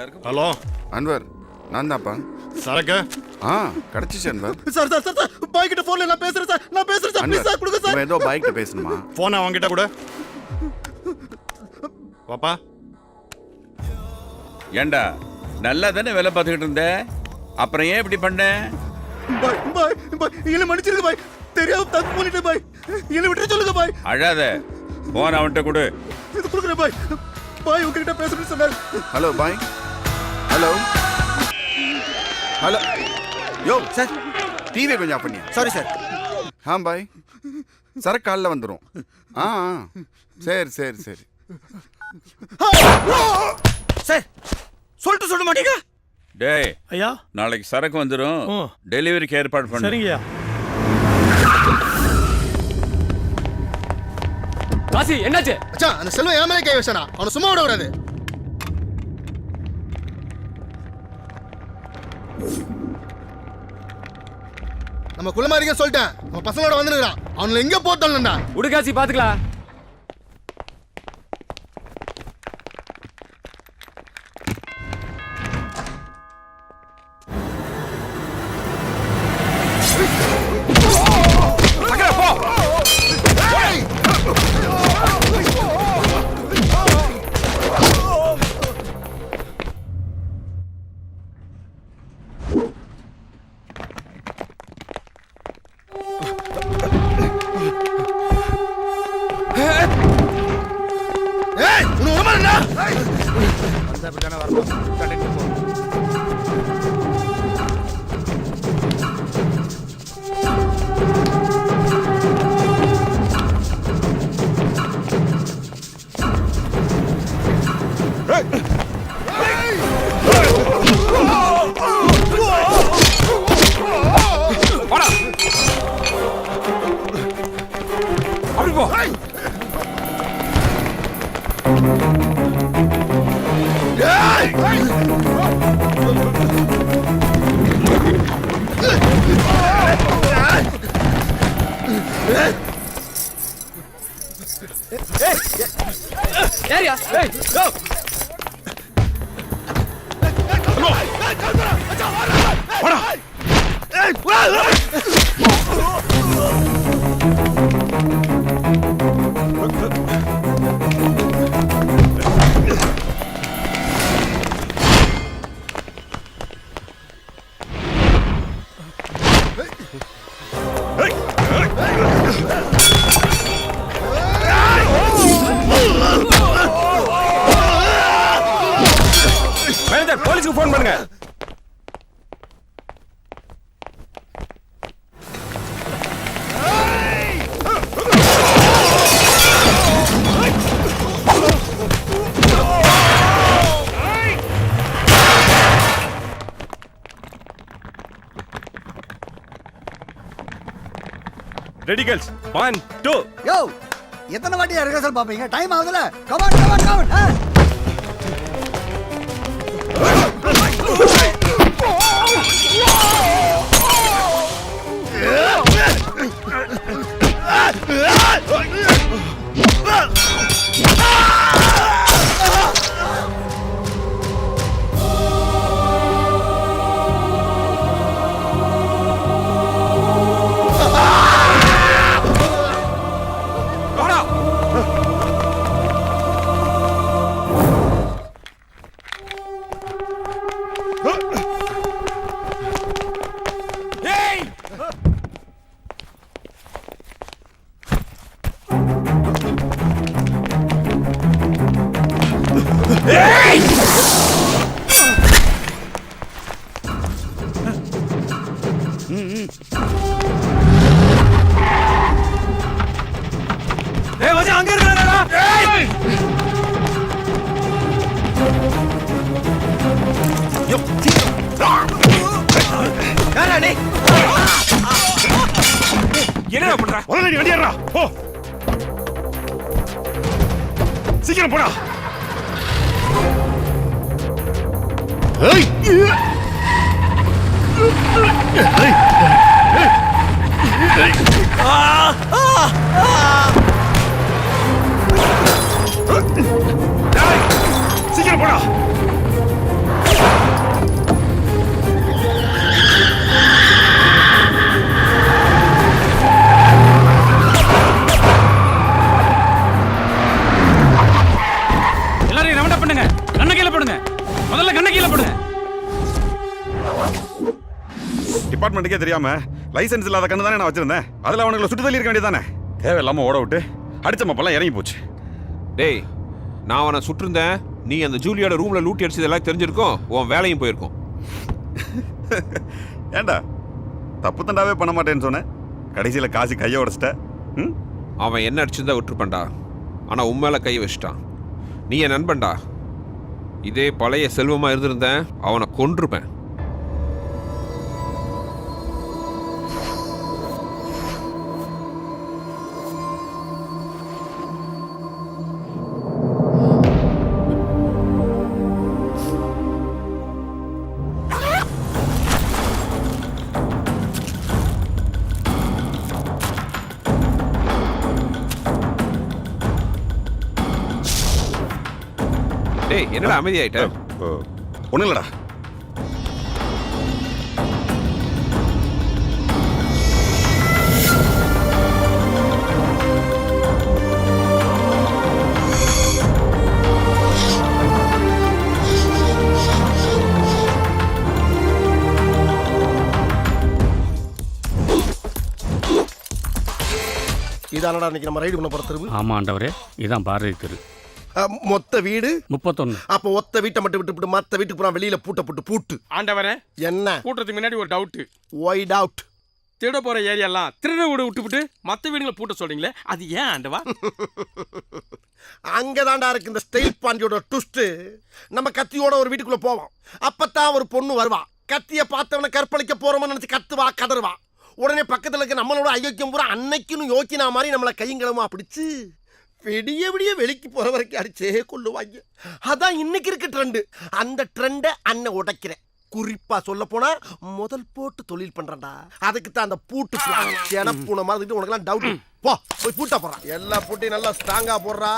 Hello Anwar, நான் தான்ப்பா. சரக்கு கிடைச்சிச்சு Anwar. Sir sir sir sir bye கிட்ட போன்ல நான் பேசுறேன் சார் ப்ளீஸ் சார் கொடுங்க சார். இவன் ஏதோ பாய் கிட்ட பேசணுமா? போன் அவன்கிட்ட கூட. பாப்பா ஏண்டா நல்லா தானே வேலை பார்த்துக்கிட்டு இருந்த, அப்புறம் ஏன் இப்படி பண்ண? பாய் பாய் பாய் என்ன மன்னிச்சிருங்க பாய், தெரியாம தப்பு பண்ணிட்டேன் பாய், என்ன விட்டு சொல்லுங்க பாய். அழாத, போன் அவன்கிட்ட கொடு. இது கொடுக்குறேன் பாய். பாய் உங்ககிட்ட பேசணும்னு சொன்னார். ஹலோ பாய். Hello hello. யோ சார், டிவியை கொஞ்சம் ஆஃப் பண்ணியா? Sorry sir. பாய், சரக்கு காலில் வந்துடும். சரி சரி சரி சார். சொல்லிட்டு சொல்ல மாட்டீங்க? டேய் ஐயா, நாளைக்கு சரக்கு வந்துடும், டெலிவரிக்கு ஏற்பாடு பண்ணு. சரிங்கய்யா. காசி என்னாச்சு? அச்சா, அந்த செல்வம் ஏமாலே கை வச்சானா, அவனை சும்மா விட கூடாது. நம்ம குள்ளமாரிக்க சொல்லிட்டேன், நம்ம பசங்களோட வந்துருக்கான், அவனை எங்க போட்டோம்லடா. விடு காசி, பாத்துக்கலாம். ஏரியா ஏய் கோ. போலீஸ்க்கு போன் பண்ணுங்க. Ready girls, 1 2. யோ, எத்தனை வாட்டி ரிஹர்சல் பாப்பீங்க? டைம் ஆகுதுல. Come on come on come on. ஏய் மச்சான், அங்க இருக்கடா. ஏய் யோ யாரா நீ? என்னடா பண்ற? உடனே வண்டி ஏறடா. போ, சீக்கிரம் போடா. ஏய் சீக்கிரம் போடா. டிபார்ட்மெண்ட்டுக்கே தெரியாம லைசென்ஸ் இல்லாத கண்ணு தானே நான் வச்சிருந்தேன். அதுல அவனுங்களை சுட்டு தள்ளி இருக்க வேண்டியதானே. தேவையில்லாம ஓட விட்டு அடிச்ச மப்பெல்லாம் இறங்கி போச்சு. டேய், நான் அவனை சுட்டிருந்தேன். நீ அந்த ஜூலியோட ரூம்ல லூட்டி அடிச்சது எல்லாம் தெரிஞ்சிருக்கும். உன் வேலையும் போயிருக்கும். ஏண்டா தப்பு தண்டாவே பண்ண மாட்டேன்னு சொன்னேன், கடைசியில காசி கையை உடச்சிட்ட. அவன் என்ன அடிச்சிருந்தா விட்டுருப்பேன்டா. ஆனா உண்மையில கை வச்சிட்டான். நீ என் நண்பன்டா. இதே பழைய செல்வமா இருந்திருந்தேன், அவனை கொன்றுப்பேன். டேய், என்னடா அமைதியாயிட்ட? ஒன்றும் இல்லடா. இதானடா இன்னைக்கு நம்ம ரைடு பண்ண போற தெருவு. ஆமா ஆண்டவரே, இதான் பாரதி தெரு. மொத்த வீடு 31. அப்ப ஒத்த வீட்டை மட்டும் விட்டு மத்த வீட்டுக்கு போனா வெளியில பூட்டு. ஆண்டவரே, என்ன கூட்டத்துக்கு முன்னாடி ஒரு டவுட். White out. திருட போற ஏரியாலாம் திருட விட்டு மத்த வீடுகளை பூட்ட சொல்றீங்களே, அது ஏன் ஆண்டவா? அங்கதான்டா இருக்கு இந்த ஸ்டைல் பாண்டியோட ட்விஸ்ட். நம்ம கத்தியோட ஒரு வீட்டுக்குள்ள போவோம். அப்பதான் ஒரு பொண்ணு வருவா. கத்திய பார்த்தவன கற்பழிக்க போறோம்னு நினைச்சு கத்துவா, கதறுவா. உடனே பக்கத்துல இருக்க நம்மளோட ஐயோக்கியம் பூரா அன்னைக்குன்னு யோக்கினா மாதிரி நம்மளை கையங்களமா பிடிச்சு விடிய வெளிக்கு போற வரைக்கும் அடிச்சே கொள்ளுவாங்க. அதான் இன்னைக்கு இருக்க ட்ரெண்டு. அந்த ட்ரெண்டை அண்ணன் உடைக்கிறேன். குறிப்பா சொல்ல போனா முதல் போட்டு தொழில் பண்றேன்டா. அதுக்கு தான் அந்த பூட்டு பூனை மாதிரி உனக்கெல்லாம் டவுட். போய் பூட்டா போடுறான். எல்லா பூட்டையும் நல்லா ஸ்ட்ராங்கா போடுறா.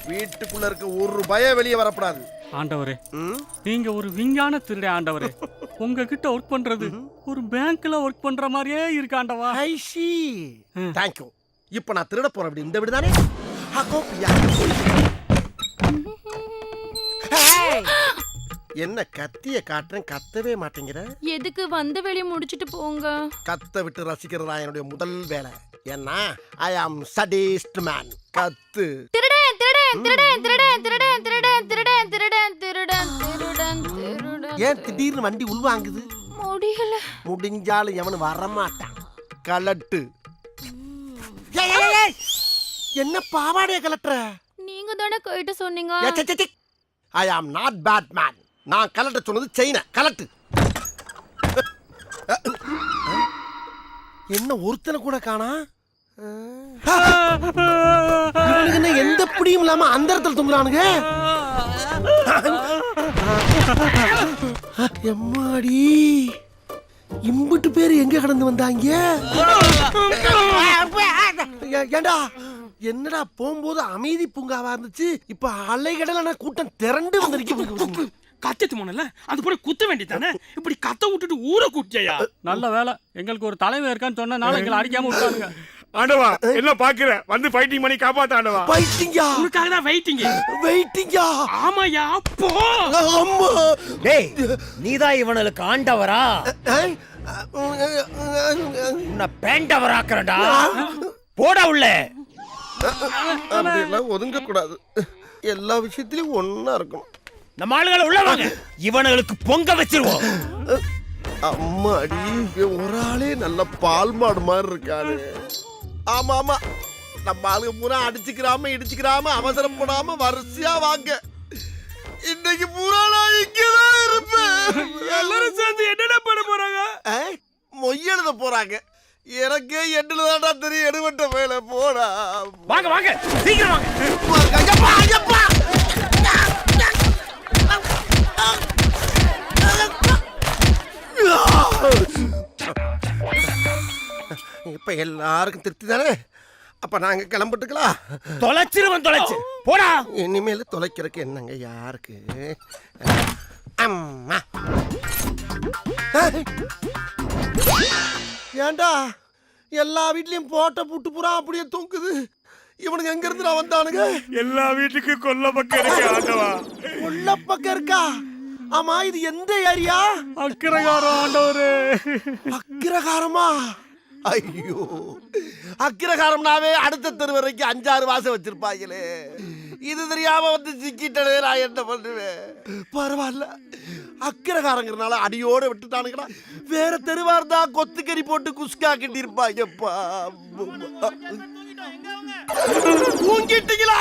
வீட்டுக்குள்ள இருக்க ஒரு பயம் வெளியே வரப்படாது. ஆண்டவரே, நீங்க ஒரு விஞ்ஞான திருட ஆண்டவரே. உங்ககிட்ட ஒர்க் பண்றது ஒரு பேங்க்ல ஒர்க் பண்ற மாதிரியே இருக்கு ஆண்டவா. I see thank you. இப்ப நான் திருட போறேன். அப்படி இந்த வீடு தானே. என்ன கத்திய காட்டுறேன், கத்தவே மாட்டேங்கிற. எதுக்கு வந்த வேலையை முடிச்சிட்டு போங்க. கத்த விட்டு ரசிக்கிறதா என்னுடைய முதல் வேலை. ஏன்னா ஐ ஆம் சடிஸ்ட் மேன். கத்து. திருடன் திருடன் திருடன் திருடன் திருடன் திருடன் திருடன் திருடன் திருடன் திருடன் திருடன். ஏன் திடீர்னு வண்டி உள்வாங்குது? முடியல. முடிஞ்சாலும் எவனு வரமாட்டான். கலட்டு. என்ன பாவாடைய கலட்டுற? நீங்க தானே கைட்ட சொன்னீங்க. ஐ ஆம் நாட் பேட் மேன். நான் கலட்ட சொன்னது செயின கலட்டு. என்ன ஒருத்தனை கூட காணா? என்ன எந்த பிடியும் இல்லாம அந்த இடத்துல தொங்குறானுங்க. எம்மாடி, இம்புட்டு பேரு எங்க கடந்து வந்தாங்க? ஏண்டா என்னடா போகும்போது அமைதி பூங்காவா இருந்துச்சு, இப்ப அலைகடலான கூட்டம் திரண்டு வந்து கத்திட்டு போனல, அது போய் குத்த வேண்டியதானே. இப்படி கத்த விட்டுட்டு ஊரை கூட்டியா? நல்ல வேலை, எங்களுக்கு ஒரு தலைவர் இருக்கான்னு சொன்னனால எங்களை அடிக்காம விட்டாங்க. ஆண்டவா, என்ன பாக்குற? வந்து ஃபைட்டிங் பண்ணி காப்பாத்த ஆண்டவா. ஃபைட்டிங்கா? உனக்காக தான் வெயிட்டிங். வெயிட்டிங்கா? ஆமாயா. போ. அம்மா, டேய், நீதான் இவனுக்கு ஆண்டவரா? உன்னை பேண்டவராக்குறடா. போடா உள்ள. அப்படியெல்லாம் ஒதுங்க கூடாது. எல்லா விஷயத்திலயும் ஒன்னா இருக்கணும். நம்ம ஆளுகளை உள்ள வாங்க, இவனுக்கு பொங்க வச்சிருவோம். அம்மாடி, ஒரு ஆளே நல்ல பால் மாடு மாதிரி இருக்காரு. ஆமா ஆமா, நம்ம ஆளுங்க பூரா அடிச்சுக்கிறாம இடிச்சுக்கிறாம அவசரப்படாம வரிசையா வாங்க. இன்னைக்கு பூரா நான் இங்கதான் இருப்பேன். எல்லாரும் சேர்ந்து என்னடா பண்ண போறாங்க? மொய் எழுத போறாங்க. எனக்கே எட்டுல தான்டா தெரியும். எடுவட்ட மேல போடா. வாங்க வாங்க, சீக்கிரம் வாங்க. ஐயப்பா, ஐயப்பா. இப்ப எல்லாருக்கும் திருப்தி தானே? அப்ப நாங்க கிளம்பிட்டுக்கலாம். தொலைச்சிருவன், தொலைச்சு போடா. இனிமேல தொலைக்கிறதுக்கு என்னங்க யாருக்கு? அம்மா, ஏண்டா எல்லா வீட்லயும் போட்ட புட்டு புறா அப்படியே தூக்குது. இவனுக்கு எங்க இருந்து நான் வந்தானுங்க? எல்லா வீட்டுக்கும் கொல்ல பக்கம் இருக்கு ஆண்டவா. கொல்ல பக்கம் இருக்கா? ஆமா, இது எந்த ஏரியா? அக்கரகாரம் ஆண்டவரே. அக்கிரகாரமா? ஐயோ, அக்கிரகாரம்னாவே அடுத்த தெரு வரைக்கும் 5-6 வாசம் வச்சிருப்பாங்களே. இது தெரியாம வந்து சிக்கிட்டனே, நான் என்ன பண்ணுவேன்? பரவாயில்ல, அக்கிரகாரங்கிறனால அடியோட விட்டுட்டானுங்கடா. வேற தெருவா இருந்தா கொத்துக்கறி போட்டு குஸ்கா கட்டியிருப்பாங்கப்பா. தூங்கிட்டீங்களா?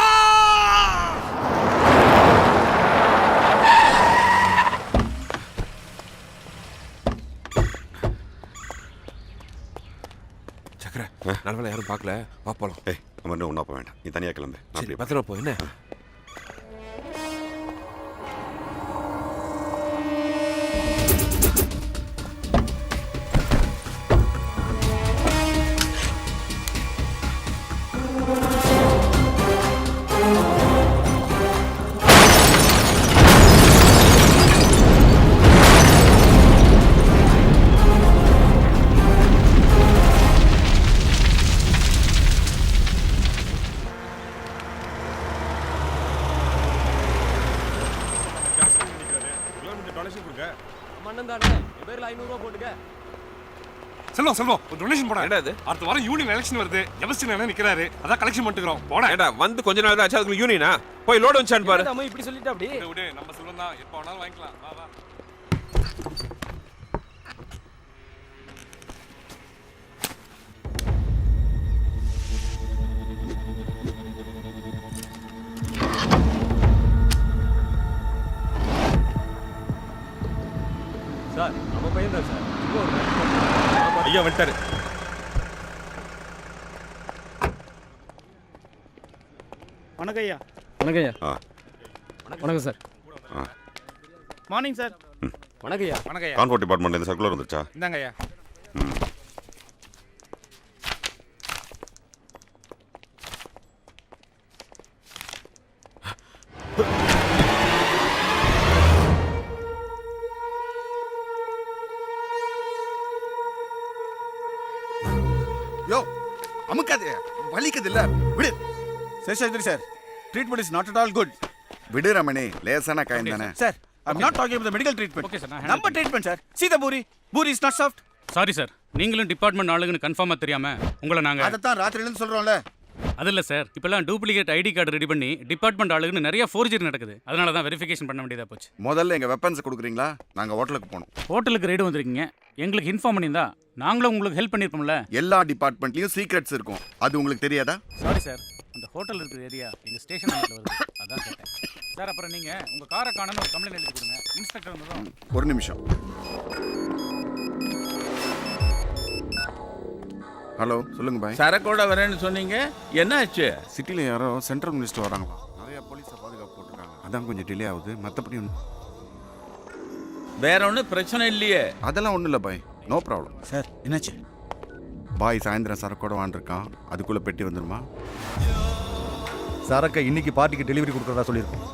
சக்கர நல்ல யாரும் பார்க்கல, வா போலாம். ஏய் நம்ம இன்னும் ஒன்றா போக வேண்டாம், நீ தனியாக கிளம்பு. நான் சரி அப்படியே பத்திரமா போ. என்ன செல்வம் செல்வம் ஒரு டொனேஷன் போட. என்னடா இது? அடுத்த வாரம் யூனியன் எலெக்ஷன் வருது. எவஸ்டின் என்ன நிக்கிறாரு, அதான் கலெக்ஷன் பண்ணிக்கிறோம். போடா. ஏடா வந்து கொஞ்ச நாள் தான் ஆச்சு, அதுக்கு யூனியனா? போய் லோடு வந்துச்சான்னு பாரு. இப்படி சொல்லிட்டு அப்படி விடு, நம்ம செல்வம் தான், எப்ப வேணாலும் வாங்கிக்கலாம். வா வா. சார் நம்ம பையன் தான் சார். ஐயா வந்துட்டாரு. வணக்கம் ஐயா. வணக்கம் ஐயா. ஆ வணக்கம் சார். ஆ மார்னிங் சார். வணக்கம் ஐயா. வணக்கம் ஐயா. டிரான்ஸ்போர்ட் டிபார்ட்மெண்ட் இந்த சர்க்குலர் வந்துச்சா? இந்தாங்க ஐயா. யோ அமுக்காதே, வலிக்குது இல்ல, விடு. Seshadri sir, treatment is not at all good. விடு ரமணி, லேசான காயம் தானே. Sir, I am not talking about the medical treatment. Okay, sir, நான் நம்ம treatment sir. See the puri is not soft. Sorry sir, நீங்களும் டிபார்ட்மெண்ட் ஆளுங்கன்னு கன்ஃபார்மா தெரியாம உங்களை நாங்க அதத்தான் ராத்திரில இருந்து சொல்றோம்ல. அது இல்ல சார், இப்பெல்லாம் டூப்ளிகேட் ஐடி கார்டு ரெடி பண்ணி டிபார்ட்மெண்ட் ஆளுங்கன்னு நிறைய ஃபோர்ஜரி நடக்குது. அதனால தான் வெரிஃபிகேஷன் பண்ண வேண்டியதா போச்சு. முதல்ல எங்க வெப்பன்ஸ் கொடுக்குறீங்களா? நாங்க ஹோட்டலுக்கு போனோம். ஹோட்டலுக்கு ரைடு வந்திருக்கீங்க, எங்களுக்கு இன்ஃபார்ம் பண்ணியிருந்தா நாங்களும் உங்களுக்கு ஹெல்ப் பண்ணியிருப்போம்ல. எல்லா டிபார்ட்மெண்ட்லயும் சீக்ரெட்ஸ் இருக்கும், அது உங்களுக்கு தெரியாதா? சாரி சார், அந்த ஹோட்டல் இருக்கிற ஏரியா எங்க ஸ்டேஷன் வருது, அதான் கேட்டேன் சார். அப்புறம் நீங்க உங்க காரை காணன்னு ஒரு கம்ப்ளைண்ட் எழுதி கொடுங்க. இன்ஸ்பெக்டர் வந்ததும். ஒரு நிமிஷம். ஹலோ, சொல்லுங்க பாய். சரக்கோட வரேன்னு சொன்னீங்க, என்னாச்சு? சிட்டில யாரோ சென்ட்ரல் மினிஸ்டர் வராங்களா? நிறைய போலீஸை பாதுகாப்பு போட்டுருக்காங்க, அதான் கொஞ்சம் டிலே ஆகுது. மற்றபடி வேற ஒன்றும் பிரச்சனை இல்லையே? அதெல்லாம் ஒன்றும் இல்லை பாய், நோ ப்ராப்ளம். சார் என்னாச்சு? பாய் சாயந்தரம் சரக்கோட வாண்டிருக்கான், அதுக்குள்ள பெட்டி வந்துருமா? சரக்கை இன்னைக்கு பார்ட்டிக்கு டெலிவரி கொடுக்கறதா சொல்லியிருக்கோம்.